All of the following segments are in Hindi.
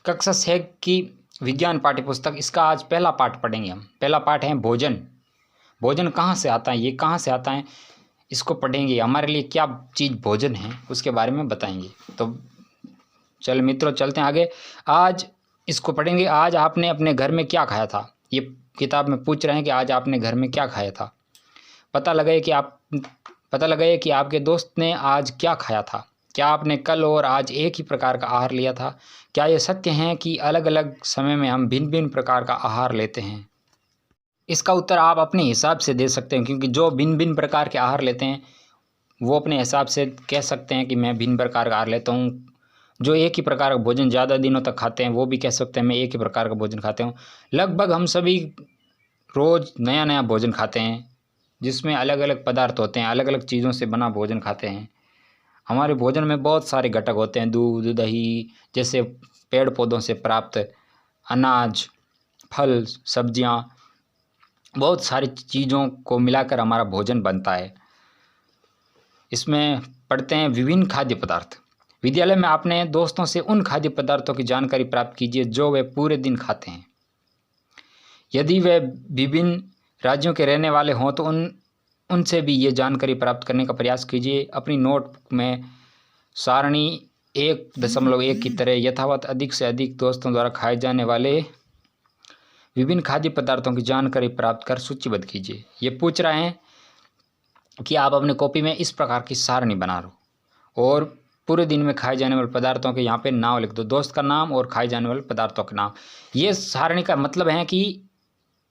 कक्षा 6 की विज्ञान पाठ्य पुस्तक, इसका आज पहला पाठ पढ़ेंगे हम। पहला पाठ है भोजन। भोजन कहाँ से आता है, ये कहाँ से आता है, इसको पढ़ेंगे। हमारे लिए क्या चीज़ भोजन है उसके बारे में बताएंगे। तो चल मित्रों चलते हैं आगे। आज इसको पढ़ेंगे। आज आपने अपने घर में क्या खाया था, ये किताब में पूछ रहे हैं कि आज आपने घर में क्या खाया था। पता लगाए कि आपके दोस्त ने आज क्या खाया था। क्या आपने कल और आज एक ही प्रकार का आहार लिया था। क्या ये सत्य है कि अलग अलग समय में हम भिन्न भिन्न प्रकार का आहार लेते हैं। इसका उत्तर आप अपने हिसाब से दे सकते हैं, क्योंकि जो भिन्न भिन्न प्रकार के आहार लेते हैं वो अपने हिसाब से कह सकते हैं कि मैं भिन्न प्रकार का आहार लेता हूँ। जो एक ही प्रकार का भोजन ज़्यादा दिनों तक खाते हैं वो भी कह सकते हैं मैं एक ही प्रकार का भोजन खाते हूँ। लगभग हम सभी रोज़ नया नया भोजन खाते हैं, जिसमें अलग अलग पदार्थ होते हैं, अलग अलग चीज़ों से बना भोजन खाते हैं। हमारे भोजन में बहुत सारे घटक होते हैं, दूध, दही, जैसे पेड़ पौधों से प्राप्त अनाज, फल, सब्जियां, बहुत सारी चीज़ों को मिलाकर हमारा भोजन बनता है। इसमें पढ़ते हैं विभिन्न खाद्य पदार्थ। विद्यालय में अपने दोस्तों से उन खाद्य पदार्थों की जानकारी प्राप्त कीजिए जो वे पूरे दिन खाते हैं। यदि वे विभिन्न राज्यों के रहने वाले हों तो उनसे भी ये जानकारी प्राप्त करने का प्रयास कीजिए। अपनी नोटबुक में सारणी 1.1 की तरह यथावत अधिक से अधिक दोस्तों द्वारा खाए जाने वाले विभिन्न खाद्य पदार्थों की जानकारी प्राप्त कर सूचीबद्ध कीजिए। ये पूछ रहे हैं कि आप अपने कॉपी में इस प्रकार की सारणी बना लो और पूरे दिन में खाए जाने वाले पदार्थों के यहाँ पे नाम लिख दो, दोस्त का नाम और खाए जाने वाले पदार्थों के नाम। ये सारणी का मतलब है कि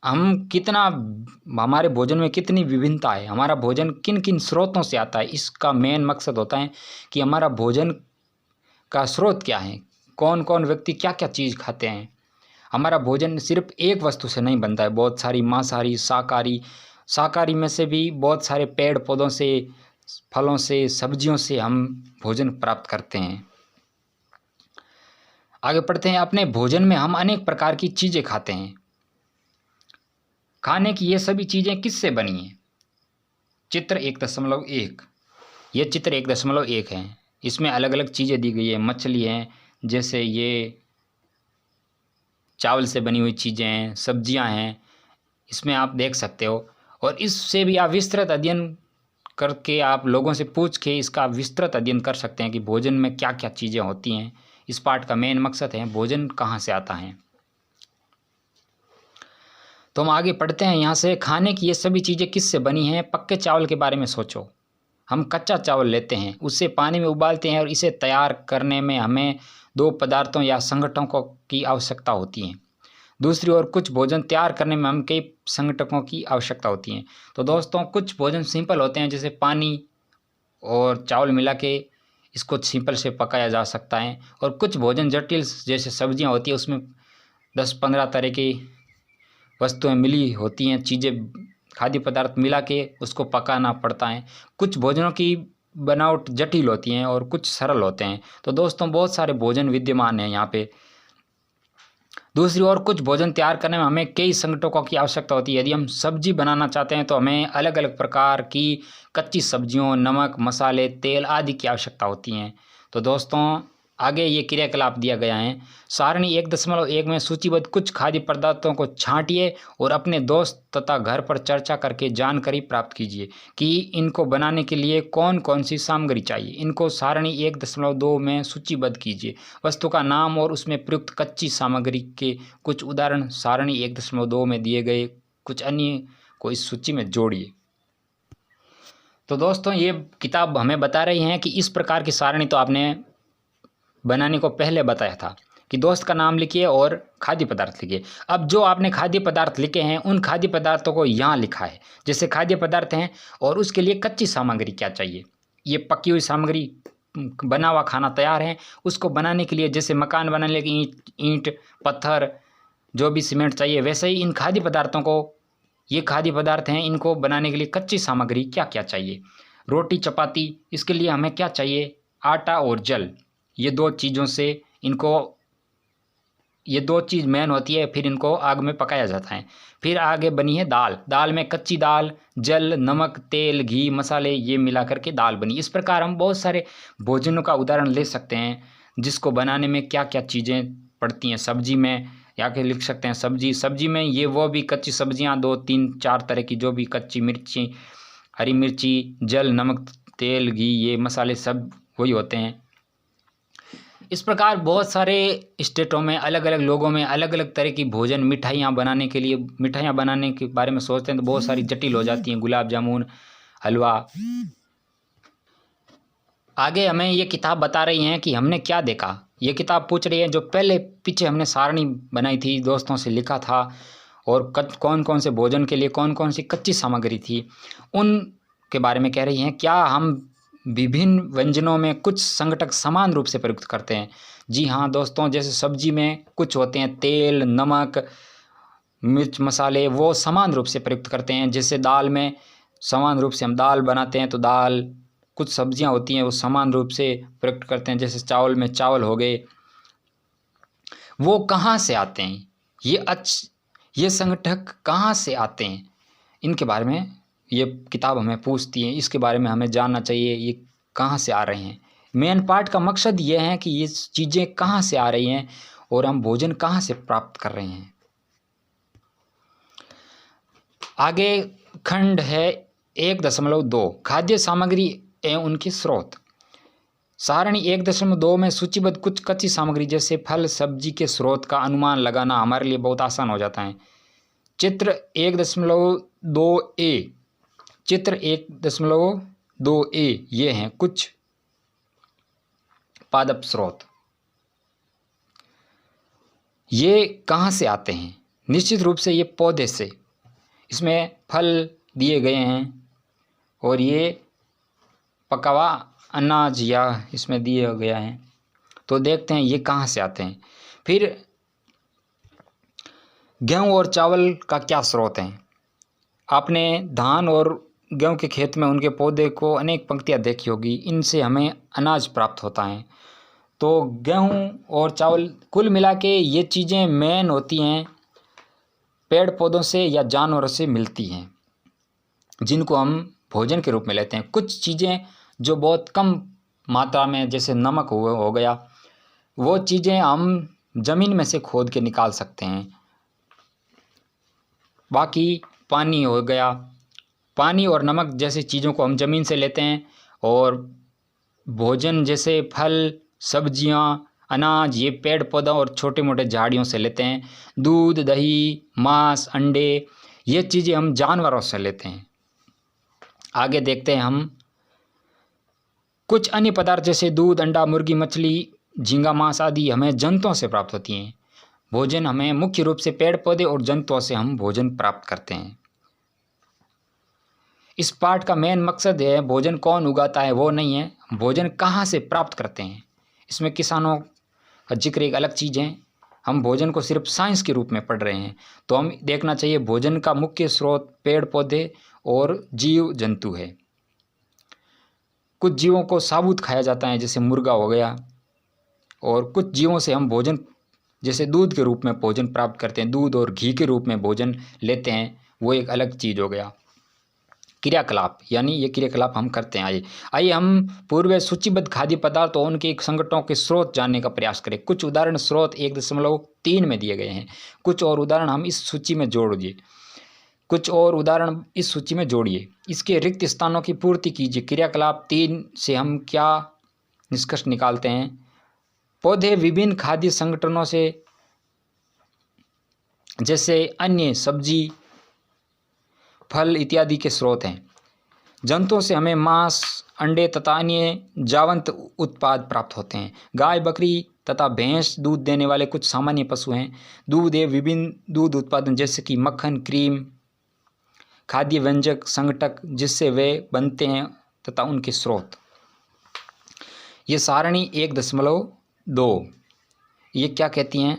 हमारे भोजन में कितनी विभिन्नता है, हमारा भोजन किन किन स्रोतों से आता है। इसका मेन मकसद होता है कि हमारा भोजन का स्रोत क्या है, कौन कौन व्यक्ति क्या क्या चीज़ खाते हैं। हमारा भोजन सिर्फ एक वस्तु से नहीं बनता है, बहुत सारी मांसाहारी, शाकाहारी में से भी बहुत सारे पेड़ पौधों से, फलों से, सब्जियों से हम भोजन प्राप्त करते हैं। आगे पढ़ते हैं। अपने भोजन में हम अनेक प्रकार की चीज़ें खाते हैं। खाने की ये सभी चीज़ें किससे बनी हैं। चित्र 1.1। ये चित्र 1.1 है। इसमें अलग अलग चीज़ें दी गई है। मछली है, जैसे ये चावल से बनी हुई चीज़ें हैं, सब्जियां हैं, इसमें आप देख सकते हो। और इससे भी आप विस्तृत अध्ययन करके आप लोगों से पूछ के इसका विस्तृत अध्ययन कर सकते हैं कि भोजन में क्या क्या चीज़ें होती हैं। इस पाठ का मेन मकसद है भोजन कहाँ से आता है। तो हम आगे पढ़ते हैं यहाँ से। खाने की ये सभी चीज़ें किससे बनी हैं। पक्के चावल के बारे में सोचो। हम कच्चा चावल लेते हैं, उसे पानी में उबालते हैं और इसे तैयार करने में हमें 2 पदार्थों या संगठनों की आवश्यकता होती है। दूसरी ओर कुछ भोजन तैयार करने में हम कई संगठनों की आवश्यकता होती है। तो दोस्तों कुछ भोजन सिंपल होते हैं, जैसे पानी और चावल मिला के इसको सिंपल से पकाया जा सकता है। और कुछ भोजन जटिल, जैसे सब्जियां होती है, उसमें 10-15 तरह की वस्तुएं मिली होती हैं, चीज़ें, खाद्य पदार्थ मिला के उसको पकाना पड़ता है। कुछ भोजनों की बनावट जटिल होती हैं और कुछ सरल होते हैं। तो दोस्तों बहुत सारे भोजन विद्यमान हैं यहाँ पे। दूसरी ओर कुछ भोजन तैयार करने में हमें कई संगठनों की आवश्यकता होती है। यदि हम सब्जी बनाना चाहते हैं तो हमें अलग अलग प्रकार की कच्ची सब्जियों, नमक, मसाले, तेल आदि की आवश्यकता होती हैं। तो दोस्तों आगे ये क्रियाकलाप दिया गया है। सारणी 1.1 में सूचीबद्ध कुछ खाद्य पदार्थों को छांटिए और अपने दोस्त तथा घर पर चर्चा करके जानकारी प्राप्त कीजिए कि इनको बनाने के लिए कौन कौन सी सामग्री चाहिए। इनको सारणी 1.2 में सूचीबद्ध कीजिए। वस्तु का नाम और उसमें प्रयुक्त कच्ची सामग्री के कुछ उदाहरण सारणी 1.2 में दिए गए कुछ अन्य को इस सूची में जोड़िए। तो दोस्तों ये किताब हमें बता रही है कि इस प्रकार की सारणी तो आपने बनाने को पहले बताया था कि दोस्त का नाम लिखिए और खाद्य पदार्थ लिखिए। अब जो आपने खाद्य पदार्थ लिखे हैं उन खाद्य पदार्थों को यहाँ लिखा है, जैसे खाद्य पदार्थ हैं और उसके लिए कच्ची सामग्री क्या चाहिए। ये पकी हुई सामग्री, बना हुआ खाना तैयार है, उसको बनाने के लिए जैसे मकान बनाने के ईंट, पत्थर, जो भी सीमेंट चाहिए, वैसे ही इन खाद्य पदार्थों को, ये खाद्य पदार्थ हैं, इनको बनाने के लिए कच्ची सामग्री क्या क्या चाहिए। रोटी, चपाती, इसके लिए हमें क्या चाहिए, आटा और जल। ये 2 चीज़ों से ये 2 चीज़ मेन होती है, फिर इनको आग में पकाया जाता है। फिर आगे बनी है दाल। दाल में कच्ची दाल, जल, नमक, तेल, घी, मसाले, ये मिला करके दाल बनी। इस प्रकार हम बहुत सारे भोजनों का उदाहरण ले सकते हैं जिसको बनाने में क्या क्या चीज़ें पड़ती हैं सब्जी में, या के लिख सकते हैं सब्जी में ये वो भी कच्ची सब्जियां 2 3 4 तरह की, जो भी कच्ची मिर्ची, हरी मिर्ची, जल, नमक, तेल, घी, ये मसाले सब वही होते हैं। इस प्रकार बहुत सारे स्टेटों में, अलग अलग लोगों में अलग अलग तरह की भोजन, मिठाइयाँ बनाने के लिए, मिठाइयाँ बनाने के बारे में सोचते हैं तो बहुत सारी जटिल हो जाती हैं, गुलाब जामुन, हलवा। आगे हमें ये किताब बता रही हैं कि हमने क्या देखा। ये किताब पूछ रही है जो पहले पीछे हमने सारणी बनाई थी, दोस्तों से लिखा था, और कौन कौन से भोजन के लिए कौन कौन सी कच्ची सामग्री थी, उन के बारे में कह रही हैं। क्या हम विभिन्न व्यंजनों में कुछ संघटक समान रूप से प्रयुक्त करते हैं? जी हाँ दोस्तों, जैसे सब्जी में कुछ होते हैं तेल, नमक, मिर्च, मसाले, वो समान रूप से प्रयुक्त करते हैं। जैसे दाल में समान रूप से हम दाल बनाते हैं तो दाल, कुछ सब्जियां होती हैं वो समान रूप से प्रयुक्त करते हैं। जैसे चावल में चावल हो गए। वो कहाँ से आते हैं, ये संघटक कहाँ से आते हैं, इनके बारे में ये किताब हमें पूछती है। इसके बारे में हमें जानना चाहिए ये कहाँ से आ रहे हैं। मेन पार्ट का मकसद ये है कि ये चीज़ें कहाँ से आ रही हैं और हम भोजन कहाँ से प्राप्त कर रहे हैं। आगे खंड है 1.2 खाद्य सामग्री एवं उनके स्रोत। सारणी 1.2 में सूचीबद्ध कुछ कच्ची सामग्री जैसे फल सब्जी के स्रोत का अनुमान लगाना हमारे लिए बहुत आसान हो जाता है। चित्र 1.2a ये हैं कुछ पादप स्रोत। ये कहाँ से आते हैं? निश्चित रूप से ये पौधे से। इसमें फल दिए गए हैं और ये पका हुआ अनाज या इसमें दिया गया है। तो देखते हैं ये कहाँ से आते हैं। फिर गेहूँ और चावल का क्या स्रोत है? आपने धान और गेहूँ के खेत में उनके पौधे को अनेक पंक्तियाँ देखी होगी, इनसे हमें अनाज प्राप्त होता है। तो गेहूँ और चावल कुल मिला के ये चीज़ें मेन होती हैं, पेड़ पौधों से या जानवरों से मिलती हैं, जिनको हम भोजन के रूप में लेते हैं। कुछ चीज़ें जो बहुत कम मात्रा में, जैसे नमक हो गया, वो चीज़ें हम ज़मीन में से खोद के निकाल सकते हैं। बाकी पानी हो गया, पानी और नमक जैसी चीज़ों को हम ज़मीन से लेते हैं, और भोजन जैसे फल सब्जियां अनाज ये पेड़ पौधा और छोटे मोटे झाड़ियों से लेते हैं। दूध दही मांस अंडे ये चीज़ें हम जानवरों से लेते हैं। आगे देखते हैं हम कुछ अन्य पदार्थ जैसे दूध अंडा मुर्गी मछली झींगा मांस आदि हमें जंतुओं से प्राप्त होती हैं। भोजन हमें मुख्य रूप से पेड़ पौधे और जंतुओं से हम भोजन प्राप्त करते हैं। इस पाठ का मेन मकसद है भोजन कौन उगाता है वो नहीं है, भोजन कहाँ से प्राप्त करते हैं। इसमें किसानों का जिक्र एक अलग चीज़ है। हम भोजन को सिर्फ साइंस के रूप में पढ़ रहे हैं, तो हम देखना चाहिए भोजन का मुख्य स्रोत पेड़ पौधे और जीव जंतु है। कुछ जीवों को साबुत खाया जाता है जैसे मुर्गा हो गया, और कुछ जीवों से हम भोजन जैसे दूध के रूप में भोजन प्राप्त करते हैं, दूध और घी के रूप में भोजन लेते हैं, वो एक अलग चीज़ हो गया। क्रियाकलाप यानी ये क्रियाकलाप हम करते हैं। आइए हम पूर्व सूचीबद्ध खाद्य पदार्थ और उनके संगठनों के स्रोत जानने का प्रयास करें। कुछ उदाहरण स्रोत 1.3 में दिए गए हैं। कुछ और उदाहरण हम इस सूची में जोड़िए। इसके रिक्त स्थानों की पूर्ति कीजिए। क्रियाकलाप 3 से हम क्या निष्कर्ष निकालते हैं? पौधे विभिन्न खाद्य संगठनों से जैसे अन्य सब्जी फल इत्यादि के स्रोत हैं। जंतुओं से हमें मांस अंडे तथा अन्य जावंत उत्पाद प्राप्त होते हैं। गाय बकरी तथा भैंस दूध देने वाले कुछ सामान्य पशु हैं। दूध एवं विभिन्न दूध उत्पादन जैसे कि मक्खन क्रीम खाद्य व्यंजक संघटक जिससे वे बनते हैं तथा उनके स्रोत। ये सारणी 1.2 ये क्या कहती हैं?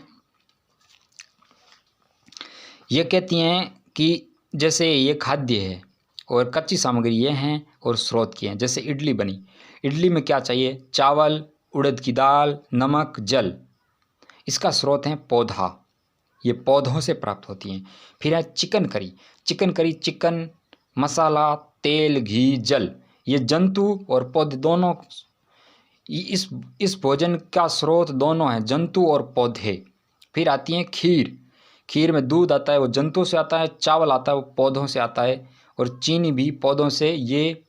ये कहती हैं कि जैसे ये खाद्य है और कच्ची सामग्री ये हैं और स्रोत की हैं। जैसे इडली बनी, इडली में क्या चाहिए? चावल उड़द की दाल नमक जल। इसका स्रोत है पौधा, ये पौधों से प्राप्त होती हैं। फिर है चिकन करी चिकन मसाला तेल घी जल, ये जंतु और पौधे दोनों इस भोजन का स्रोत दोनों हैं, जंतु और पौधे। फिर आती हैं खीर। खीर में दूध आता है, वो जंतु से आता है, चावल आता है, वो पौधों से आता है, और चीनी भी पौधों से, ये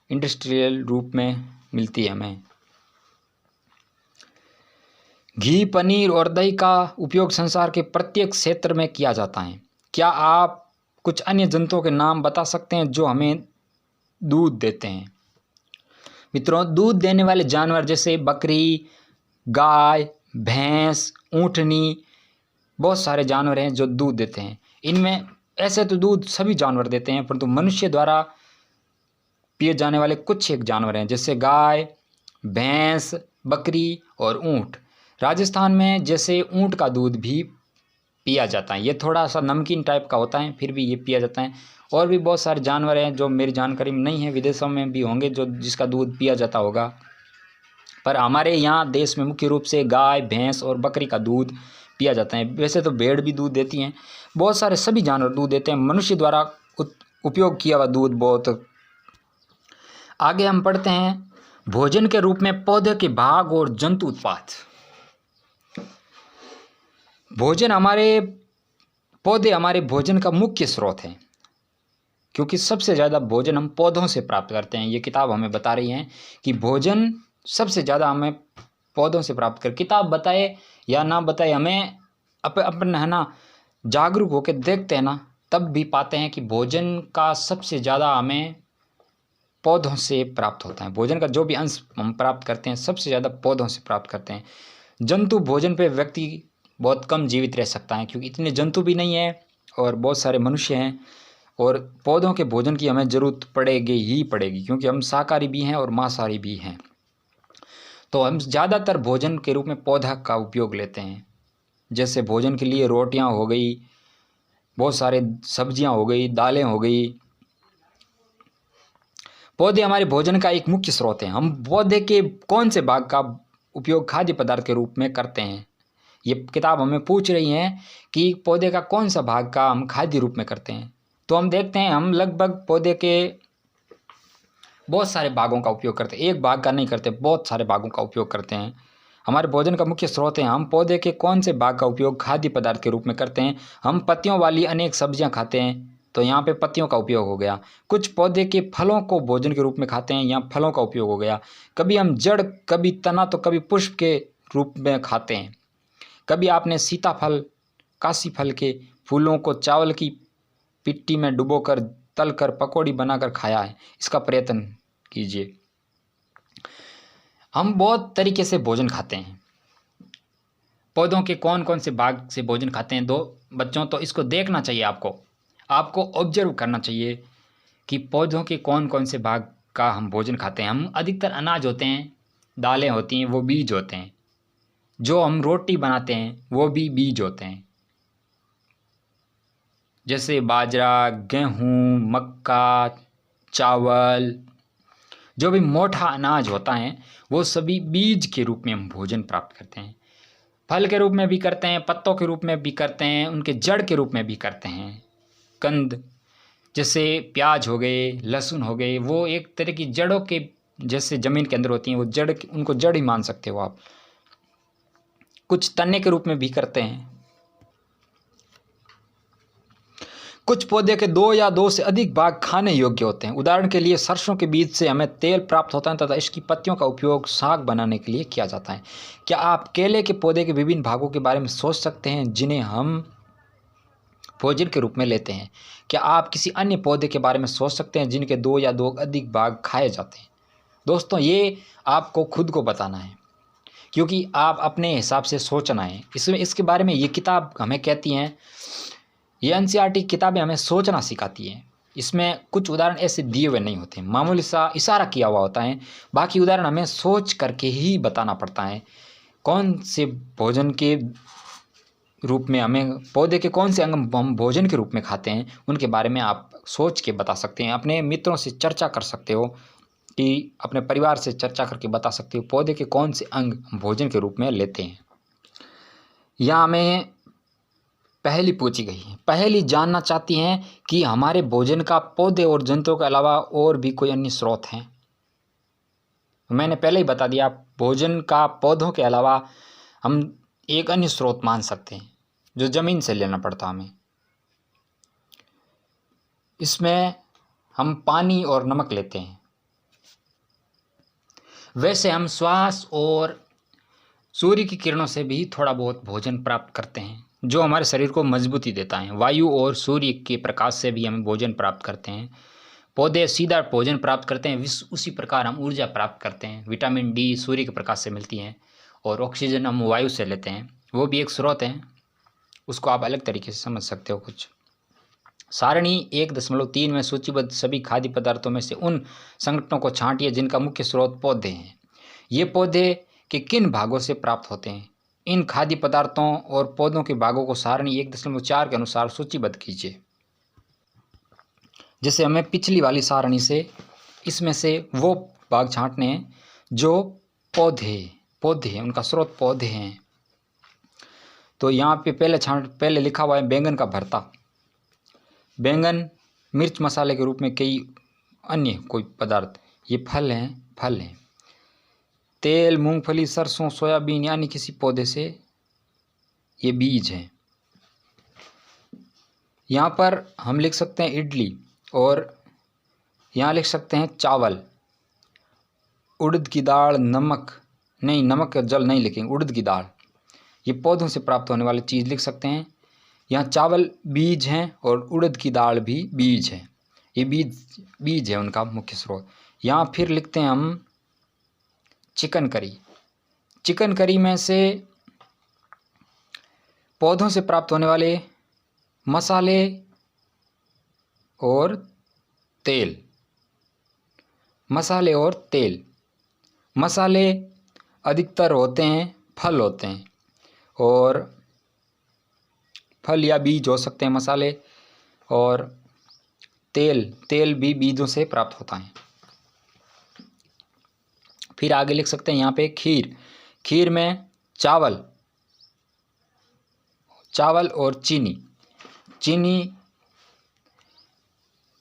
इंडस्ट्रियल रूप में मिलती है हमें। घी, पनीर और दही का उपयोग संसार के प्रत्येक क्षेत्र में किया जाता है। क्या आप कुछ अन्य जंतुओं के नाम बता सकते हैं जो हमें दूध देते हैं? मित्रों, दूध देने वाले जानवर जैसे बकरी, गाय, भैंस, ऊँटनी, बहुत सारे जानवर हैं जो दूध देते हैं। इनमें ऐसे तो दूध सभी जानवर देते हैं, परंतु मनुष्य द्वारा पिए जाने वाले कुछ एक जानवर हैं, जैसे गाय, भैंस, बकरी और ऊँट। राजस्थान में जैसे ऊँट का दूध भी पिया जाता है, ये थोड़ा सा नमकीन टाइप का होता है, फिर भी ये पिया जाता है। और भी बहुत सारे जानवर हैं जो मेरी जानकारी में नहीं है, विदेशों में भी होंगे जो जिसका दूध पिया जाता होगा, पर हमारे यहाँ देश में मुख्य रूप से गाय, भैंस और बकरी का दूध पिया जाता है। वैसे तो भेड़ भी दूध देती हैं, बहुत सारे सभी जानवर दूध देते हैं। मनुष्य द्वारा उपयोग किया हुआ दूध बहुत। आगे हम पढ़ते हैं भोजन के रूप में पौधे के भाग और जंतु उत्पाद। पौधे हमारे भोजन का मुख्य स्रोत हैं, क्योंकि सबसे ज़्यादा भोजन हम पौधों से प्राप्त करते हैं। ये किताब हमें बता रही है कि भोजन सबसे ज़्यादा हमें पौधों से प्राप्त कर। किताब बताए या ना बताए, हमें अपन है ना जागरूक होकर देखते हैं ना, तब भी पाते हैं कि भोजन का सबसे ज़्यादा हमें पौधों से प्राप्त होता है। भोजन का जो भी अंश हम प्राप्त करते हैं सबसे ज़्यादा पौधों से प्राप्त करते हैं। जंतु भोजन पे व्यक्ति बहुत कम जीवित रह सकता है, क्योंकि इतने जंतु भी नहीं है और बहुत सारे मनुष्य हैं, और पौधों के भोजन की हमें ज़रूरत पड़ेगी, क्योंकि हम शाकाहारी भी हैं और मांसाहारी भी हैं। तो हम ज़्यादातर भोजन के रूप में पौधा का उपयोग लेते हैं, जैसे भोजन के लिए रोटियां हो गई, बहुत सारे सब्जियां हो गई, दालें हो गई। पौधे हमारे भोजन का एक मुख्य स्रोत हैं। हम पौधे के कौन से भाग का उपयोग खाद्य पदार्थ के रूप में करते हैं? ये किताब हमें पूछ रही है कि पौधे का कौन सा भाग का हम खाद्य रूप में करते हैं। तो हम देखते हैं, हम लगभग पौधे के बहुत सारे भागों का उपयोग करते हैं, एक भाग का नहीं करते, बहुत सारे भागों का उपयोग करते हैं। हमारे भोजन का मुख्य स्रोत है। हम पौधे के कौन से भाग का उपयोग खाद्य पदार्थ के रूप में करते हैं? हम पत्तियों वाली अनेक सब्जियां खाते हैं, तो यहाँ पे पत्तियों का उपयोग हो गया। कुछ पौधे के फलों को भोजन के रूप में खाते हैं, यहाँ फलों का उपयोग हो गया। कभी हम जड़, कभी तना, तो कभी पुष्प के रूप में खाते हैं। कभी आपने सीताफल, काशी फल के फूलों को चावल की पिट्टी में डुबोकर तलकर पकौड़ी बनाकर खाया है? इसका प्रयत्न कीजिए। हम बहुत तरीके से भोजन खाते हैं। पौधों के कौन कौन से भाग से भोजन खाते हैं दो बच्चों, तो इसको देखना चाहिए, आपको ऑब्जर्व करना चाहिए कि पौधों के कौन कौन से भाग का हम भोजन खाते हैं। हम अधिकतर अनाज होते हैं, दालें होती हैं, वो बीज होते हैं। जो हम रोटी बनाते हैं वो भी बीज होते हैं, जैसे बाजरा, गेहूँ, मक्का, चावल, जो भी मोटा अनाज होता है वो सभी बीज के रूप में हम भोजन प्राप्त करते हैं। फल के रूप में भी करते हैं, पत्तों के रूप में भी करते हैं, उनके जड़ के रूप में भी करते हैं। कंद जैसे प्याज हो गए, लहसुन हो गए, वो एक तरह की जड़ों के जैसे ज़मीन के अंदर होती हैं, वो जड़, उनको जड़ ही मान सकते हो आप। कुछ तने के रूप में भी करते हैं। कुछ पौधे के 2 या 2 से अधिक भाग खाने योग्य होते हैं। उदाहरण के लिए सरसों के बीज से हमें तेल प्राप्त होता है तथा इसकी पत्तियों का उपयोग साग बनाने के लिए किया जाता है। क्या आप केले के पौधे के विभिन्न भागों के बारे में सोच सकते हैं जिन्हें हम भोजन के रूप में लेते हैं? क्या आप किसी अन्य पौधे के बारे में सोच सकते हैं जिनके 2 या 2 अधिक भाग खाए जाते हैं? दोस्तों, ये आपको खुद को बताना है, क्योंकि आप अपने हिसाब से सोचना है। इसके बारे में ये किताब हमें कहती हैं, ये एनसीईआरटी किताबें हमें सोचना सिखाती हैं। इसमें कुछ उदाहरण ऐसे दिए हुए नहीं होते, मामूली सा इशारा किया हुआ होता है, बाकी उदाहरण हमें सोच करके ही बताना पड़ता है। कौन से भोजन के रूप में हमें, पौधे के कौन से अंग हम भोजन के रूप में खाते हैं, उनके बारे में आप सोच के बता सकते हैं। अपने मित्रों से चर्चा कर सकते हो, कि अपने परिवार से चर्चा करके बता सकते हो पौधे के कौन से अंग हम भोजन के रूप में लेते हैं। यहाँ हमें पहेली पूछी गई है। पहेली जानना चाहती हैं कि हमारे भोजन का पौधे और जंतुओं के अलावा और भी कोई अन्य स्रोत हैं? मैंने पहले ही बता दिया, भोजन का पौधों के अलावा हम एक अन्य स्रोत मान सकते हैं जो ज़मीन से लेना पड़ता हमें। इसमें हम पानी और नमक लेते हैं। वैसे हम श्वास और सूर्य की किरणों से भी थोड़ा बहुत भोजन प्राप्त करते हैं, जो हमारे शरीर को मजबूती देता है। वायु और सूर्य के प्रकाश से भी हम भोजन प्राप्त करते हैं। पौधे सीधा भोजन प्राप्त करते हैं, उसी प्रकार हम ऊर्जा प्राप्त करते हैं। विटामिन डी सूर्य के प्रकाश से मिलती है और ऑक्सीजन हम वायु से लेते हैं, वो भी एक स्रोत है। उसको आप अलग तरीके से समझ सकते हो कुछ। सारणी 1.3 में सूचीबद्ध सभी खाद्य पदार्थों में से उन संगठनों को छांटिए जिनका मुख्य स्रोत पौधे हैं। ये पौधे के किन भागों से प्राप्त होते हैं? इन खाद्य पदार्थों और पौधों के भागों को सारणी 1.4 के अनुसार सूचीबद्ध कीजिए। जैसे हमें पिछली वाली सारणी से इसमें से वो भाग छांटने हैं जो पौधे हैं, उनका स्रोत पौधे हैं। तो यहाँ पे पहले लिखा हुआ है बैंगन का भरता। बैंगन मिर्च मसाले के रूप में कई अन्य कोई पदार्थ, ये फल हैं। तेल, मूंगफली, सरसों, सोयाबीन यानी किसी पौधे से ये बीज हैं। यहाँ पर हम लिख सकते हैं इडली, और यहाँ लिख सकते हैं चावल, उड़द की दाल, नमक जल नहीं लिखेंगे, उड़द की दाल। ये पौधों से प्राप्त होने वाली चीज़ लिख सकते हैं। यहाँ चावल बीज हैं और उड़द की दाल भी बीज है। ये बीज है उनका मुख्य स्रोत। यहाँ फिर लिखते हैं हम चिकन करी में से पौधों से प्राप्त होने वाले मसाले और तेल। मसाले अधिकतर होते हैं, फल होते हैं, और फल या बीज हो सकते हैं मसाले, और तेल भी बीजों से प्राप्त होता है। फिर आगे लिख सकते हैं यहाँ पे खीर में चावल और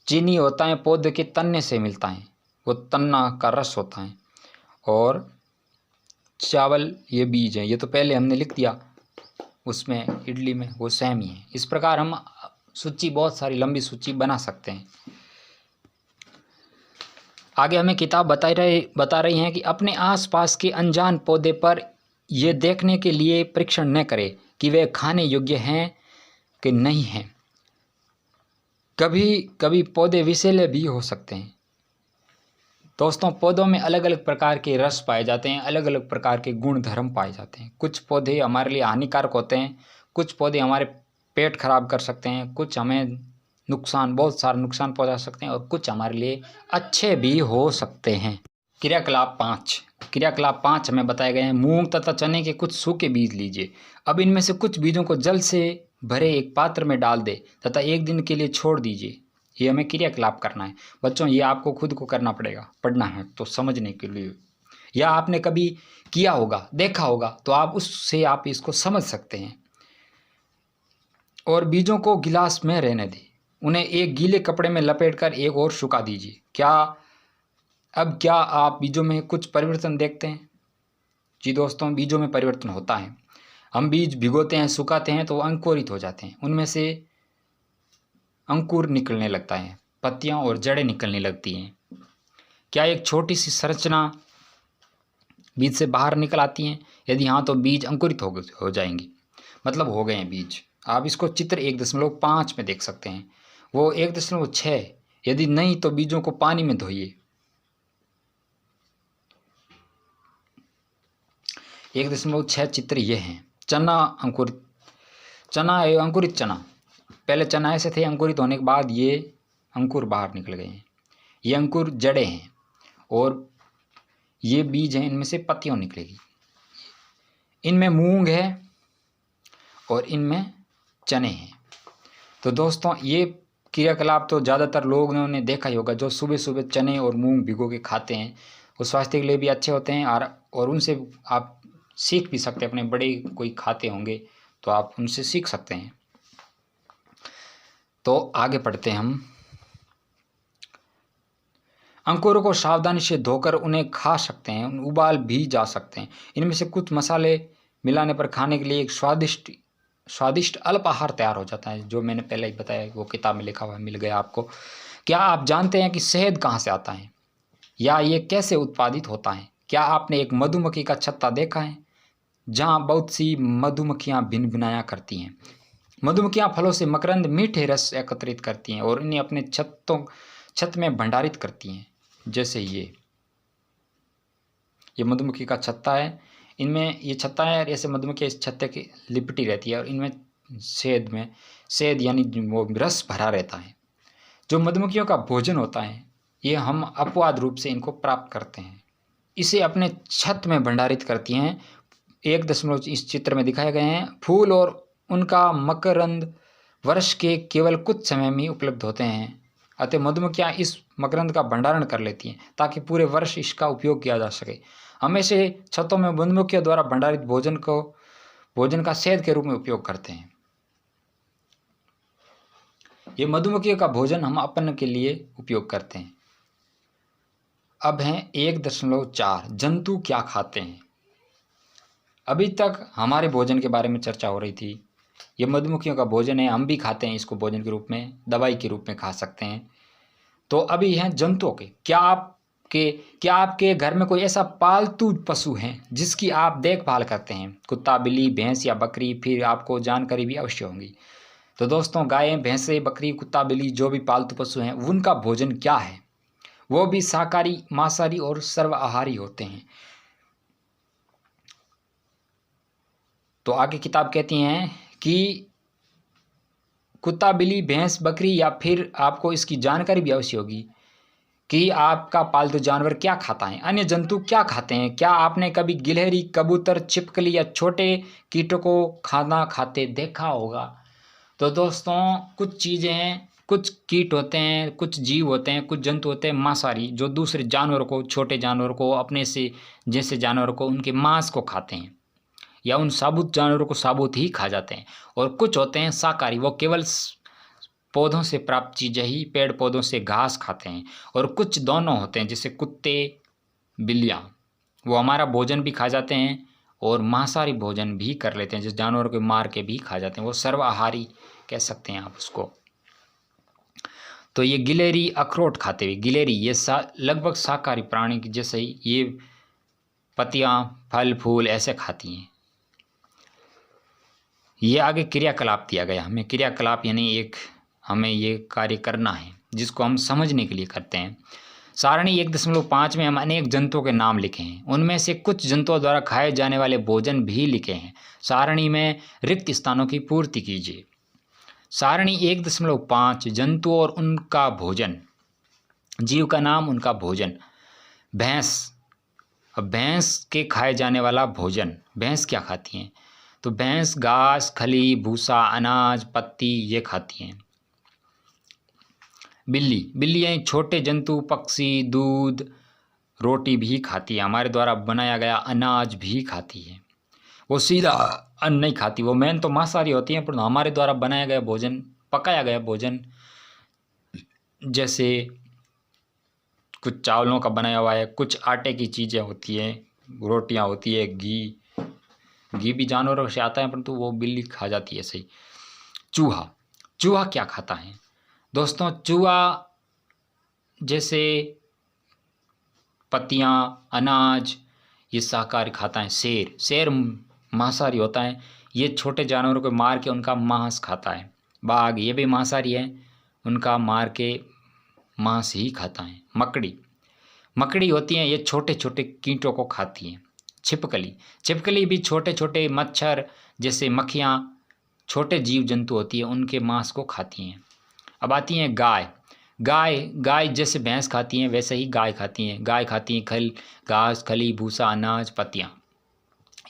चीनी होता है, पौधे के तन्ने से मिलता है, वो तन्ना का रस होता है, और चावल ये बीज है। ये तो पहले हमने लिख दिया उसमें, इडली में वो सेम ही है। इस प्रकार हम सूची, बहुत सारी लंबी सूची बना सकते हैं। आगे हमें किताब बता रही हैं कि अपने आसपास के अनजान पौधे पर यह देखने के लिए परीक्षण न करें कि वे खाने योग्य हैं कि नहीं हैं। कभी कभी पौधे विषैले भी हो सकते हैं। दोस्तों, पौधों में अलग अलग प्रकार के रस पाए जाते हैं, अलग अलग प्रकार के गुण धर्म पाए जाते हैं। कुछ पौधे हमारे लिए हानिकारक होते हैं, कुछ पौधे हमारे पेट खराब कर सकते हैं, कुछ हमें बहुत सारा नुकसान पहुंचा सकते हैं, और कुछ हमारे लिए अच्छे भी हो सकते हैं। क्रियाकलाप 5 हमें बताए गए हैं। मूंग तथा चने के कुछ सूखे बीज लीजिए। अब इनमें से कुछ बीजों को जल से भरे एक पात्र में डाल दे तथा 1 दिन के लिए छोड़ दीजिए। ये हमें क्रियाकलाप करना है बच्चों, ये आपको खुद को करना पड़ेगा, पढ़ना है तो समझने के लिए, या आपने कभी किया होगा, देखा होगा, तो उससे आप इसको समझ सकते हैं। और बीजों को गिलास में रहने दें, उन्हें एक गीले कपड़े में लपेटकर एक और सुखा दीजिए। क्या आप बीजों में कुछ परिवर्तन देखते हैं? जी दोस्तों, बीजों में परिवर्तन होता है। हम बीज भिगोते हैं, सुखाते हैं तो अंकुरित हो जाते हैं, उनमें से अंकुर निकलने लगता है, पत्तियां और जड़ें निकलने लगती हैं। क्या एक छोटी सी संरचना बीज से बाहर निकल आती हैं? यदि हाँ, तो बीज अंकुरित हो जाएंगे, मतलब हो गए हैं बीज। आप इसको चित्र 1.5 में देख सकते हैं। वो 1.6, यदि नहीं तो बीजों को पानी में धोइए। 1.6 चित्र ये हैं। चना एवं अंकुरित चना। पहले चना ऐसे थे, अंकुरित होने के बाद ये अंकुर बाहर निकल गए हैं। ये अंकुर जड़ें हैं और ये बीज हैं, इनमें से पत्तियां निकलेगी। इनमें मूंग है और इनमें चने हैं। तो दोस्तों, ये क्रियाकलाप तो ज़्यादातर लोगों ने देखा ही होगा, जो सुबह सुबह चने और मूंग भिगो के खाते हैं। वो स्वास्थ्य के लिए भी अच्छे होते हैं, और उनसे आप सीख भी सकते हैं। अपने बड़े कोई खाते होंगे तो आप उनसे सीख सकते हैं। तो आगे पढ़ते हैं हम। अंकुरों को सावधानी से धोकर उन्हें खा सकते हैं, उबाल भी जा सकते हैं। इनमें से कुछ मसाले मिलाने पर खाने के लिए एक स्वादिष्ट अल्पाहार तैयार हो जाता है, जो मैंने पहले ही बताया, वो किताब में लिखा हुआ मिल गया आपको। क्या आप जानते हैं कि शहद कहाँ से आता है या ये कैसे उत्पादित होता है? क्या आपने एक मधुमक्खी का छत्ता देखा है जहाँ बहुत सी मधुमक्खियाँ भिनभिनाया करती हैं? मधुमक्खियाँ फलों से मकरंद मीठे रस एकत्रित करती हैं और इन्हें अपने छत में भंडारित करती हैं। जैसे ये मधुमक्खी का छत्ता है, इनमें ये छत्ता है और ऐसे मधुमक्खी इस छत्ते की लिपटी रहती है और इनमें शहद यानी वो रस भरा रहता है। जो मधुमक्खियों का भोजन होता है ये हम अपवाद रूप से इनको प्राप्त करते हैं, इसे अपने छत में भंडारित करती हैं। 1 इस चित्र में दिखाए गए हैं। फूल और उनका मकरंद वर्ष के केवल कुछ समय में ही उपलब्ध होते हैं, अतः मधुमक्खियाँ इस मकरंद का भंडारण कर लेती हैं ताकि पूरे वर्ष इसका उपयोग किया जा सके। हमेशा छतों में मधुमक्खियों द्वारा भंडारित भोजन का शहद के रूप में उपयोग करते हैं। ये मधुमक्खियों का भोजन हम अपन के लिए उपयोग करते हैं। अब हैं 1.4 जंतु क्या खाते हैं। अभी तक हमारे भोजन के बारे में चर्चा हो रही थी। ये मधुमक्खियों का भोजन है, हम भी खाते हैं इसको, भोजन के रूप में, दवाई के रूप में खा सकते हैं। तो अभी हैं जंतुओं के। क्या आपके घर में कोई ऐसा पालतू पशु है जिसकी आप देखभाल करते हैं? कुत्ता, बिल्ली, भैंस या बकरी? फिर आपको जानकारी भी अवश्य होगी। तो दोस्तों, गायें, भैंसें, बकरी, कुत्ता, बिल्ली, जो भी पालतू पशु हैं उनका भोजन क्या है? वो भी शाकाहारी, मांसाहारी और सर्वाहारी होते हैं। तो आगे किताब कहती हैं कि कुत्ता, बिल्ली, भैंस, बकरी, या फिर आपको इसकी जानकारी भी अवश्य होगी कि आपका पालतू जानवर क्या खाता है, अन्य जंतु क्या खाते हैं। क्या आपने कभी गिलहरी, कबूतर, छिपकली या छोटे कीटों को खाना खाते देखा होगा? तो दोस्तों, कुछ चीज़ें हैं, कुछ कीट होते हैं, कुछ जीव होते हैं, कुछ जंतु होते हैं मांसाहारी, जो दूसरे जानवरों को, छोटे जानवरों को, अपने से जैसे जानवरों को, उनके मांस को खाते हैं या उन साबुत जानवरों को साबुत ही खा जाते हैं। और कुछ होते हैं शाकाहारी, वो केवल पौधों से प्राप्त चीज़ें ही, पेड़ पौधों से घास खाते हैं। और कुछ दोनों होते हैं, जैसे कुत्ते, बिल्लियाँ, वो हमारा भोजन भी खा जाते हैं और मांसाहारी भोजन भी कर लेते हैं, जिस जानवरों को मार के भी खा जाते हैं, वो सर्वाहारी कह सकते हैं आप उसको। तो ये गिलहरी अखरोट खाते हुए, गिलहरी ये लगभग शाकाहारी प्राणी की जैसे ही ये पत्तियाँ, फल फूल ऐसे खाती हैं। ये आगे क्रियाकलाप दिया गया हमें। क्रियाकलाप यानी हमें ये कार्य करना है जिसको हम समझने के लिए करते हैं। सारणी 1.5 में हम अनेक जंतुओं के नाम लिखे हैं, उनमें से कुछ जंतुओं द्वारा खाए जाने वाले भोजन भी लिखे हैं। सारणी में रिक्त स्थानों की पूर्ति कीजिए। सारणी 1.5 जंतु और उनका भोजन। जीव का नाम, उनका भोजन। भैंस, भैंस के खाए जाने वाला भोजन। भैंस क्या खाती हैं? तो भैंस घास, खली, भूसा, अनाज, पत्ती ये खाती हैं। बिल्लियाँ छोटे जंतु, पक्षी, दूध, रोटी भी खाती है। हमारे द्वारा बनाया गया अनाज भी खाती है। वो सीधा अन्न नहीं खाती, वो मेन तो मांसाहारी होती हैं, पर हमारे द्वारा बनाया गया भोजन, पकाया गया भोजन, जैसे कुछ चावलों का बनाया हुआ है, कुछ आटे की चीज़ें होती हैं, रोटियां होती है, घी भी जानवरों से आता है, परंतु वो बिल्ली खा जाती है। सही। चूहा क्या खाता है? दोस्तों, चूहा जैसे पत्तियाँ, अनाज ये शाकाहारी खाता है। शेर मांसाहारी होता है, ये छोटे जानवरों को मार के उनका मांस खाता है। बाघ ये भी मांसाहारी है, उनका मार के मांस ही खाता है। मकड़ी होती हैं, ये छोटे छोटे कीटों को खाती हैं। छिपकली भी छोटे छोटे मच्छर जैसे मक्खियाँ, छोटे जीव जंतु होती है, उनके मांस को खाती हैं। अब आती हैं गाय जैसे भैंस खाती हैं वैसे ही गाय खाती हैं। गाय खाती हैं घास, खली, भूसा, अनाज, पत्तियाँ।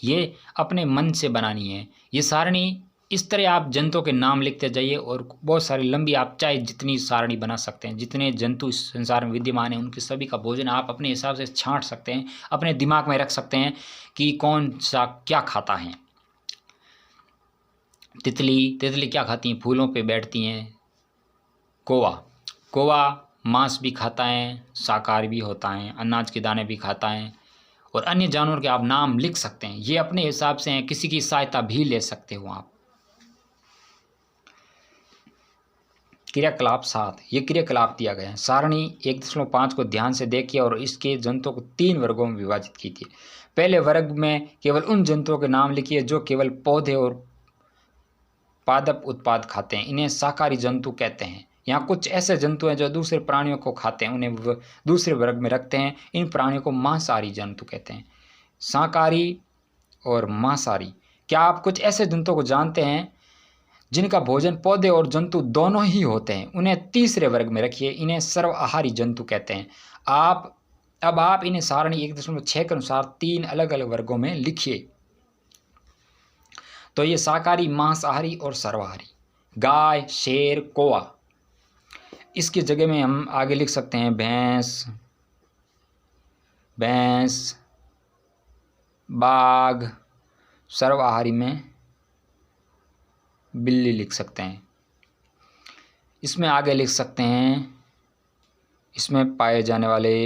ये अपने मन से बनानी है ये सारणी। इस तरह आप जंतुओं के नाम लिखते जाइए और बहुत सारी लंबी, आप चाहे जितनी सारणी बना सकते हैं। जितने जंतु इस संसार में विद्यमान हैं उनके सभी का भोजन आप अपने हिसाब से छांट सकते हैं, अपने दिमाग में रख सकते हैं कि कौन सा क्या खाता है। तितली क्या खाती हैं? फूलों पे बैठती हैं। कौवा मांस भी खाता है, शाकाहारी भी होता है, अनाज के दाने भी खाता है, और अन्य जानवर के आप नाम लिख सकते हैं। ये अपने हिसाब से हैं, किसी की सहायता भी ले सकते हो आप। क्रियाकलाप 7, ये क्रियाकलाप दिया गया है। सारणी 1.5 को ध्यान से देखिए और इसके जंतुओं को 3 वर्गों में विभाजित कीजिए। पहले वर्ग में केवल उन जंतुओं के नाम लिखिए जो केवल पौधे और पादप उत्पाद खाते हैं, इन्हें शाकाहारी जंतु कहते हैं। यहाँ कुछ ऐसे जंतु हैं जो दूसरे प्राणियों को खाते हैं, उन्हें दूसरे वर्ग में रखते हैं। इन प्राणियों को मांसाहारी जंतु कहते हैं। शाकाहारी और मांसाहारी, क्या आप कुछ ऐसे जंतुओं को जानते हैं जिनका भोजन पौधे और जंतु दोनों ही होते हैं? उन्हें तीसरे वर्ग में रखिए, इन्हें सर्वाहारी जंतु कहते हैं। अब आप इन्हें सारणी 1.6 के अनुसार 3 अलग अलग वर्गों में लिखिए। तो ये शाकाहारी, मांसाहारी और सर्वाहारी। गाय, शेर, कौवा, इसकी जगह में हम आगे लिख सकते हैं भैंस, बाघ, सर्वाहारी में बिल्ली लिख सकते हैं। इसमें आगे लिख सकते हैं, इसमें पाए जाने वाले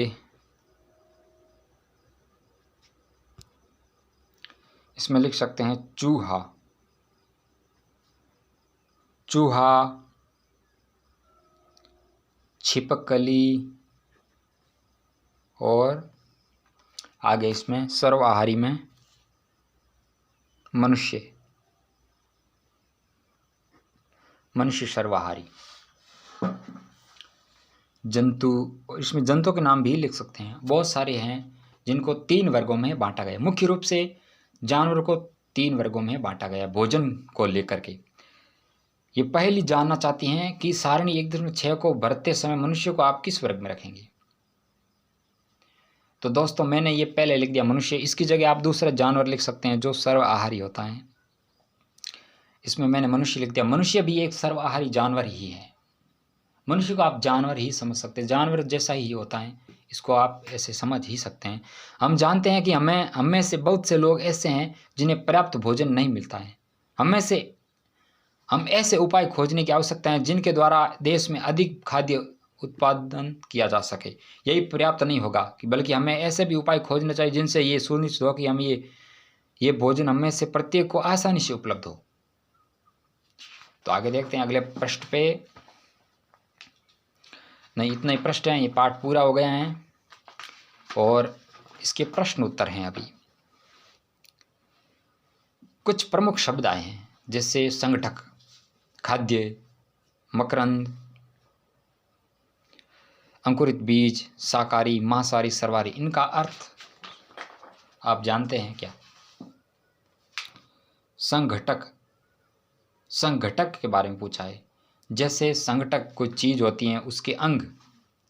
इसमें लिख सकते हैं चूहा, छिपकली, और आगे इसमें सर्वाहारी में मनुष्य सर्वाहारी। जंतु, इसमें जंतुओं के नाम भी लिख सकते हैं। बहुत सारे हैं जिनको 3 वर्गों में बांटा गया। मुख्य रूप से जानवरों को 3 वर्गों में बांटा गया भोजन को लेकर के। ये पहली जानना चाहती हैं कि सारणी 1.6 को भरते समय मनुष्य को आप किस वर्ग में रखेंगे? तो दोस्तों मैंने ये पहले लिख दिया मनुष्य, इसकी जगह आप दूसरा जानवर लिख सकते हैं जो सर्वाहारी होता है। इसमें मैंने मनुष्य लिख दिया। मनुष्य भी एक सर्वाहारी जानवर ही है। मनुष्य को आप जानवर ही समझ सकते हैं, जानवर जैसा ही होता है, इसको आप ऐसे समझ ही सकते हैं। हम जानते हैं कि हम में से बहुत से लोग ऐसे हैं जिन्हें पर्याप्त भोजन नहीं मिलता है। हम ऐसे उपाय खोजने की आवश्यकता है जिनके द्वारा देश में अधिक खाद्य उत्पादन किया जा सके। यही पर्याप्त नहीं होगा कि बल्कि हमें ऐसे भी उपाय खोजने चाहिए जिनसे ये सुनिश्चित हो कि हम ये भोजन हमें से प्रत्येक को आसानी से उपलब्ध हो। तो आगे देखते हैं अगले पृष्ठ पे। नहीं, इतना ही पृष्ठ है, ये पाठ पूरा हो गया है और इसके प्रश्न उत्तर हैं। अभी कुछ प्रमुख शब्द आए हैं जैसे संगठक, खाद्य, मकरंद, अंकुरित बीज, शाकाहारी, मांसाहारी, सर्वाहारी। इनका अर्थ आप जानते हैं क्या? संघटक के बारे में पूछा है। जैसे संघटक कोई चीज होती है, उसके अंग।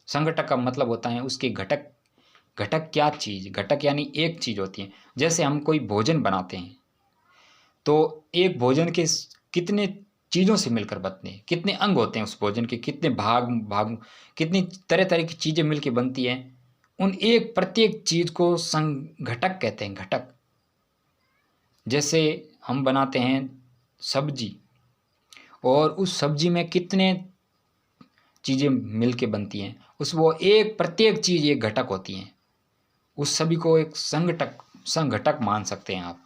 संघटक का मतलब होता है उसके घटक। घटक क्या चीज? घटक यानी एक चीज होती है। जैसे हम कोई भोजन बनाते हैं तो एक भोजन के कितने चीज़ों से मिलकर बनते हैं, कितने अंग होते हैं उस भोजन के, कितने भाग कितनी तरह तरह की चीज़ें मिलकर बनती हैं। उन एक प्रत्येक चीज़ को संघटक कहते हैं, घटक। जैसे हम बनाते हैं सब्जी और उस सब्जी में कितने चीज़ें मिलके बनती हैं, उस वो एक प्रत्येक चीज़ एक घटक होती हैं। उस सभी को एक संघटक मान सकते हैं आप।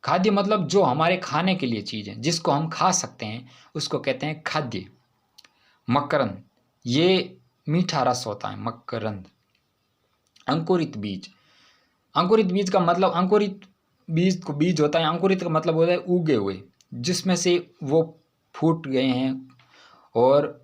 खाद्य मतलब जो हमारे खाने के लिए चीज़ है, जिसको हम खा सकते हैं, उसको कहते हैं खाद्य। मकरंद, ये मीठा रस होता है, मकरंद। अंकुरित बीज का मतलब, अंकुरित बीज को बीज होता है, अंकुरित का मतलब होता है उगे हुए, जिसमें से वो फूट गए हैं और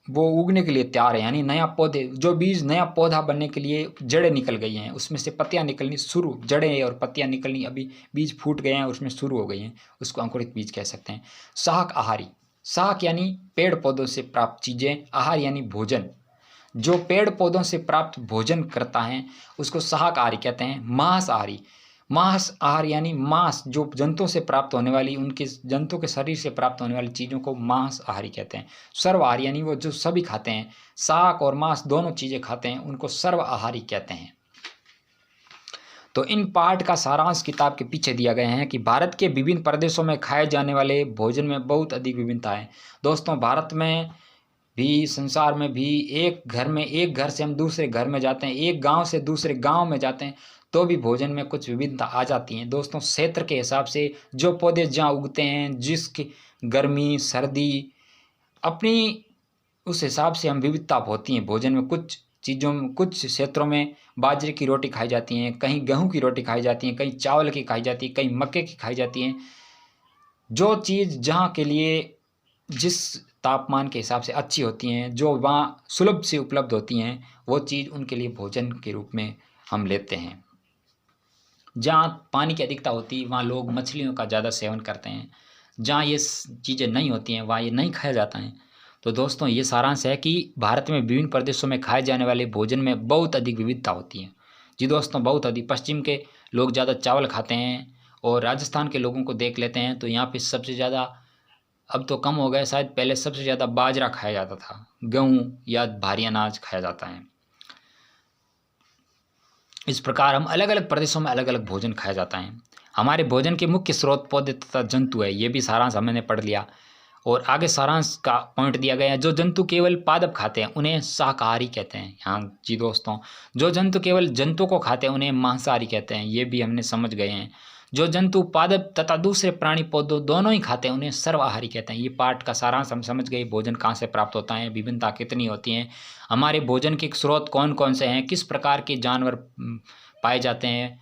वो उगने के लिए तैयार है, यानी नया पौधे, जो बीज नया पौधा बनने के लिए जड़ें निकल गई हैं, उसमें से पत्तियां निकलनी शुरू, जड़ें और पत्तियां निकलनी, अभी बीज फूट गए हैं और उसमें शुरू हो गई हैं, उसको अंकुरित बीज कह सकते हैं। शाकाहारी, शाक यानी पेड़ पौधों से प्राप्त चीज़ें, आहार यानी भोजन, जो पेड़ पौधों से प्राप्त भोजन करता है उसको शाकाहारी कहते हैं। मांसाहार यानी मांस, जो जंतुओं से प्राप्त होने वाली, उनके जंतु के शरीर से प्राप्त होने वाली चीज़ों को मांसाहारी कहते हैं। सर्वाहारी यानी वो जो सभी खाते हैं, शाक और मांस दोनों चीज़ें खाते हैं, उनको सर्वाहारी कहते हैं। तो इन पाठ का सारांश किताब के पीछे दिया गया है कि भारत के विभिन्न प्रदेशों में खाए जाने वाले भोजन में बहुत अधिक विभिन्नता है। दोस्तों, भारत में भी, संसार में भी, एक घर से हम दूसरे घर में जाते हैं, एक गांव से दूसरे गांव में जाते हैं, तो भी भोजन में कुछ विविधता आ जाती है। दोस्तों, क्षेत्र के हिसाब से जो पौधे जहाँ उगते हैं, जिसकी गर्मी सर्दी अपनी, उस हिसाब से हम विविधता होती है भोजन में। कुछ चीज़ों में, कुछ क्षेत्रों में बाजरे की रोटी खाई जाती हैं, कहीं गेहूं की रोटी खाई जाती है, कहीं चावल की खाई जाती है, कहीं मक्के की खाई जाती है। जो चीज़ जहाँ के लिए जिस तापमान के हिसाब से अच्छी होती हैं, जो वहाँ सुलभ से उपलब्ध होती हैं, वो चीज़ उनके लिए भोजन के रूप में हम लेते हैं। जहाँ पानी की अधिकता होती है वहाँ लोग मछलियों का ज़्यादा सेवन करते हैं, जहाँ ये चीज़ें नहीं होती हैं वहाँ ये नहीं खाया जाता है। तो दोस्तों, ये सारांश है कि भारत में विभिन्न प्रदेशों में खाए जाने वाले भोजन में बहुत अधिक विविधता होती है। जी दोस्तों, बहुत अधिक। पश्चिम के लोग ज़्यादा चावल खाते हैं, और राजस्थान के लोगों को देख लेते हैं तो यहाँ पे सबसे ज़्यादा, अब तो कम हो गया शायद, पहले सबसे ज़्यादा बाजरा खाया जाता था, गेहूँ या भारी अनाज खाया जाता है। इस प्रकार हम अलग अलग प्रदेशों में अलग अलग भोजन खाया जाता है। हमारे भोजन के मुख्य स्रोत पौधे तथा जंतु है, ये भी सारांश हमने पढ़ लिया। और आगे सारांश का पॉइंट दिया गया है, जो जंतु केवल पादप खाते हैं उन्हें शाकाहारी कहते हैं। हाँ जी दोस्तों, जो जंतु केवल जंतु को खाते हैं उन्हें मांसाहारी कहते हैं, ये भी हमने समझ गए हैं। जो जंतु पादप तथा दूसरे प्राणी पौधों दोनों ही खाते हैं उन्हें सर्वाहारी कहते हैं। ये पाठ का सारांश हम समझ गए, भोजन कहाँ से प्राप्त होता है, विभिन्नता कितनी होती है, हमारे भोजन के स्रोत कौन कौन से हैं, किस प्रकार के जानवर पाए जाते हैं,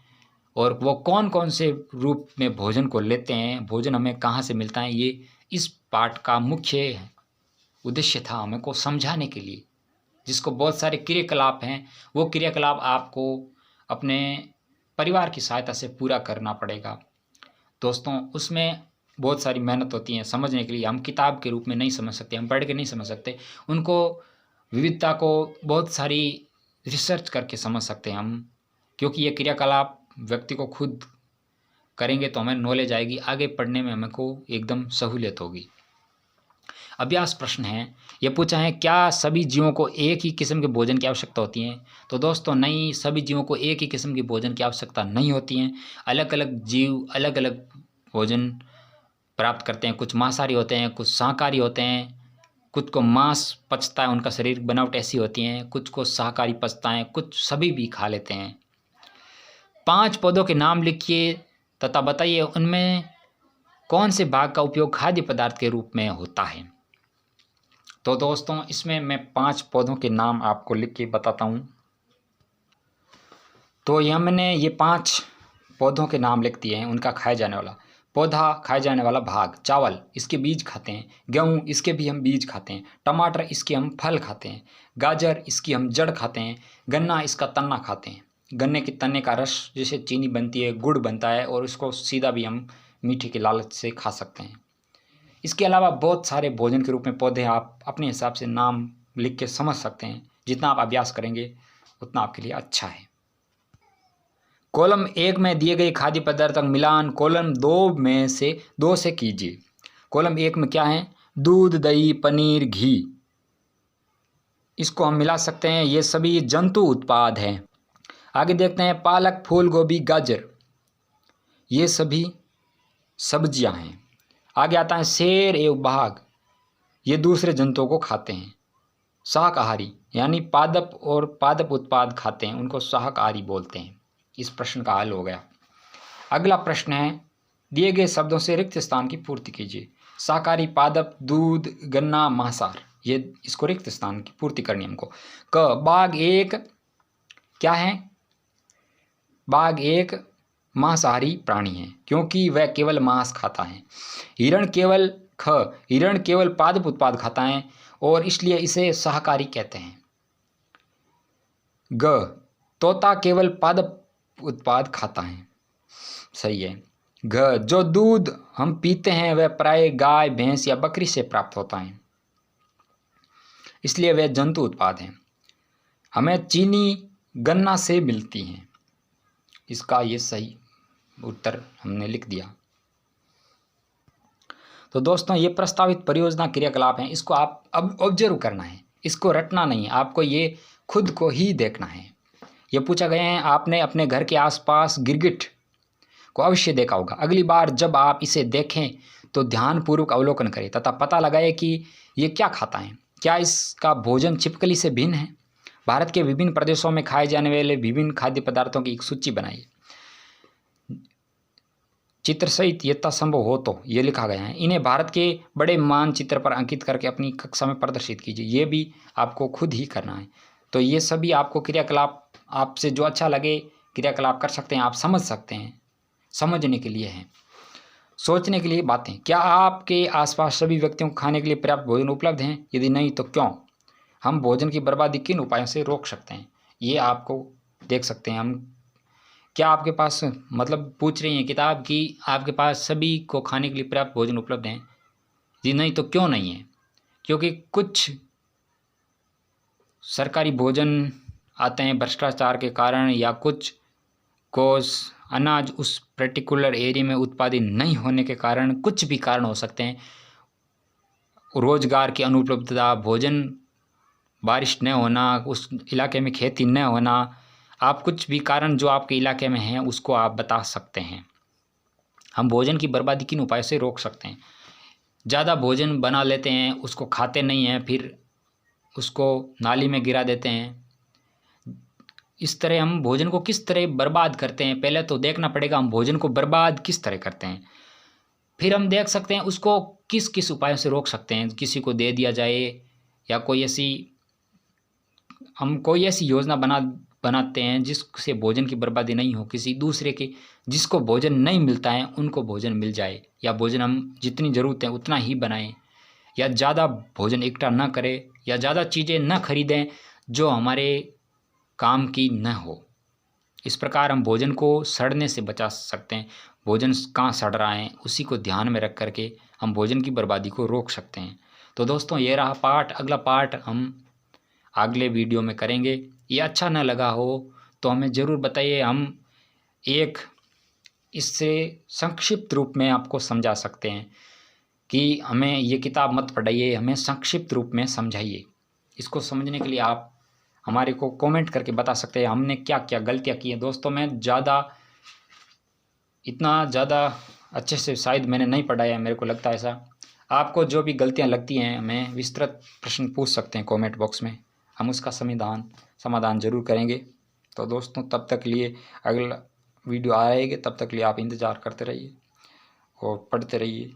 और वो कौन कौन से रूप में भोजन को लेते हैं, भोजन हमें कहाँ से मिलता है। ये इस पाठ का मुख्य उद्देश्य था हमको समझाने के लिए, जिसको बहुत सारे क्रियाकलाप हैं, वो क्रियाकलाप आपको अपने परिवार की सहायता से पूरा करना पड़ेगा। दोस्तों, उसमें बहुत सारी मेहनत होती है समझने के लिए, हम किताब के रूप में नहीं समझ सकते, हम पढ़ के नहीं समझ सकते उनको। विविधता को बहुत सारी रिसर्च करके समझ सकते हैं हम, क्योंकि ये क्रियाकलाप व्यक्ति को खुद करेंगे तो हमें नॉलेज आएगी, आगे पढ़ने में हमको एकदम सहूलियत होगी। अभ्यास प्रश्न है, ये पूछा है, क्या सभी जीवों को एक ही किस्म के भोजन की आवश्यकता होती है? तो दोस्तों नहीं, सभी जीवों को एक ही किस्म की भोजन की आवश्यकता नहीं होती है। अलग अलग जीव अलग अलग भोजन प्राप्त करते हैं। कुछ मांसाहारी होते हैं, कुछ शाकाहारी होते हैं, कुछ को मांस पचता है, उनका शरीर बनावट ऐसी होती है, कुछ को शाकाहारी पचता है, कुछ सभी भी खा लेते हैं। 5 पौधों के नाम लिखिए तथा बताइए उनमें कौन से भाग का उपयोग खाद्य पदार्थ के रूप में होता है। तो दोस्तों, इसमें मैं 5 पौधों के नाम आपको लिख के बताता हूँ। तो यह मैंने ये 5 पौधों के नाम लिख दिए हैं, उनका खाया जाने वाला पौधा, खाया जाने वाला भाग। चावल, इसके बीज खाते हैं। गेहूँ, इसके भी हम बीज खाते हैं। टमाटर, इसके हम फल खाते हैं। गाजर, इसकी हम जड़ खाते हैं। गन्ना, इसका तन्ना खाते हैं। गन्ने के तन्ने का रस जिसे चीनी बनती है, गुड़ बनता है, और उसको सीधा भी हम मीठे के लालच से खा सकते हैं। इसके अलावा बहुत सारे भोजन के रूप में पौधे आप अपने हिसाब से नाम लिख के समझ सकते हैं। जितना आप अभ्यास करेंगे उतना आपके लिए अच्छा है। कॉलम 1 में दिए गए खाद्य पदार्थ का मिलान कॉलम 2 से कीजिए। कॉलम 1 में क्या है? दूध, दही, पनीर, घी, इसको हम मिला सकते हैं। ये सभी जंतु उत्पाद हैं। आगे देखते हैं, पालक, फूल गोभी, गाजर, ये सभी सब्जियां हैं। आगे आता है शेर एवं बाघ, ये दूसरे जंतुओं को खाते हैं। शाकाहारी यानी पादप और पादप उत्पाद खाते हैं, उनको शाकाहारी बोलते हैं। इस प्रश्न का हल हो गया। अगला प्रश्न है, दिए गए शब्दों से रिक्त स्थान की पूर्ति कीजिए। शाकाहारी, पादप, दूध, गन्ना, मांसाहार, ये इसको रिक्त स्थान की पूर्ति करनी हमको। बाघ एक क्या है? बाघ एक मांसाहारी प्राणी है, क्योंकि वह केवल मांस खाता है। हिरण केवल पादप उत्पाद खाता है, और इसलिए इसे शाकाहारी कहते हैं। तोता केवल पादप उत्पाद खाता है, सही है। जो दूध हम पीते हैं वह प्राय गाय, भैंस या बकरी से प्राप्त होता है, इसलिए वह जंतु उत्पाद हैं। हमें चीनी गन्ना से मिलती है, इसका ये सही उत्तर हमने लिख दिया। तो दोस्तों, ये प्रस्तावित परियोजना क्रियाकलाप हैं, इसको आप अब ऑब्जर्व करना है, इसको रटना नहीं, आपको ये खुद को ही देखना है। ये पूछा गया है, आपने अपने घर के आसपास गिरगिट को अवश्य देखा होगा। अगली बार जब आप इसे देखें तो ध्यानपूर्वक अवलोकन करें तथा पता लगाएं कि ये क्या खाता है। क्या इसका भोजन छिपकली से भिन्न है? भारत के विभिन्न प्रदेशों में खाए जाने वाले विभिन्न खाद्य पदार्थों की एक सूची बनाइए। चित्र सहित यथासंभव हो तो ये लिखा गया है। इन्हें भारत के बड़े मानचित्र पर अंकित करके अपनी कक्षा में प्रदर्शित कीजिए। ये भी आपको खुद ही करना है। तो ये सभी आपको क्रियाकलाप, आपसे जो अच्छा लगे क्रियाकलाप कर सकते हैं, आप समझ सकते हैं, समझने के लिए हैं, सोचने के लिए बातें। क्या आपके आसपास सभी व्यक्तियों को खाने के लिए पर्याप्त भोजन उपलब्ध हैं? यदि नहीं तो क्यों? हम भोजन की बर्बादी किन उपायों से रोक सकते हैं? ये आपको देख सकते हैं हम। क्या आपके पास, मतलब पूछ रही हैं किताब कि आपके पास सभी को खाने के लिए पर्याप्त भोजन उपलब्ध हैं? यदि नहीं तो क्यों नहीं है? क्योंकि कुछ सरकारी भोजन आते हैं भ्रष्टाचार के कारण, या कुछ कोस अनाज उस पर्टिकुलर एरिया में उत्पादित नहीं होने के कारण, कुछ भी कारण हो सकते हैं। रोजगार की अनुपलब्धता, भोजन, बारिश न होना, उस इलाके में खेती न होना, आप कुछ भी कारण जो आपके इलाके में हैं उसको आप बता सकते हैं। हम भोजन की बर्बादी किन उपायों से रोक सकते हैं? ज़्यादा भोजन बना लेते हैं, उसको खाते नहीं हैं, फिर उसको नाली में गिरा देते हैं। इस तरह हम भोजन को किस तरह बर्बाद करते हैं, पहले तो देखना पड़ेगा हम भोजन को बर्बाद किस तरह करते हैं। फिर हम देख सकते हैं उसको किस किस उपायों से रोक सकते हैं। किसी को दे दिया जाए, या कोई ऐसी योजना बनाते हैं जिससे भोजन की बर्बादी नहीं हो। किसी दूसरे के जिसको भोजन नहीं मिलता है उनको भोजन मिल जाए, या भोजन हम जितनी ज़रूरत है उतना ही बनाएं, या ज़्यादा भोजन इकट्ठा न करें, या ज़्यादा चीज़ें न खरीदें जो हमारे काम की न हो। इस प्रकार हम भोजन को सड़ने से बचा सकते हैं। भोजन कहाँ सड़ रहा है उसी को ध्यान में रख करके हम भोजन की बर्बादी को रोक सकते हैं। तो दोस्तों ये रहा पाठ। अगला पाठ हम अगले वीडियो में करेंगे। ये अच्छा न लगा हो तो हमें ज़रूर बताइए। हम एक इससे संक्षिप्त रूप में आपको समझा सकते हैं कि हमें ये किताब मत पढ़ाइए, हमें संक्षिप्त रूप में समझाइए। इसको समझने के लिए आप हमारे को कमेंट करके बता सकते हैं हमने क्या क्या गलतियाँ की हैं। दोस्तों मैं इतना ज़्यादा अच्छे से शायद मैंने नहीं पढ़ाया है, मेरे को लगता है ऐसा। आपको जो भी गलतियाँ लगती हैं हमें विस्तृत प्रश्न पूछ सकते हैं कमेंट बॉक्स में, हम उसका समाधान जरूर करेंगे। तो दोस्तों तब तक लिए अगला वीडियो आएगी, तब तक लिए आप इंतज़ार करते रहिए और पढ़ते रहिए।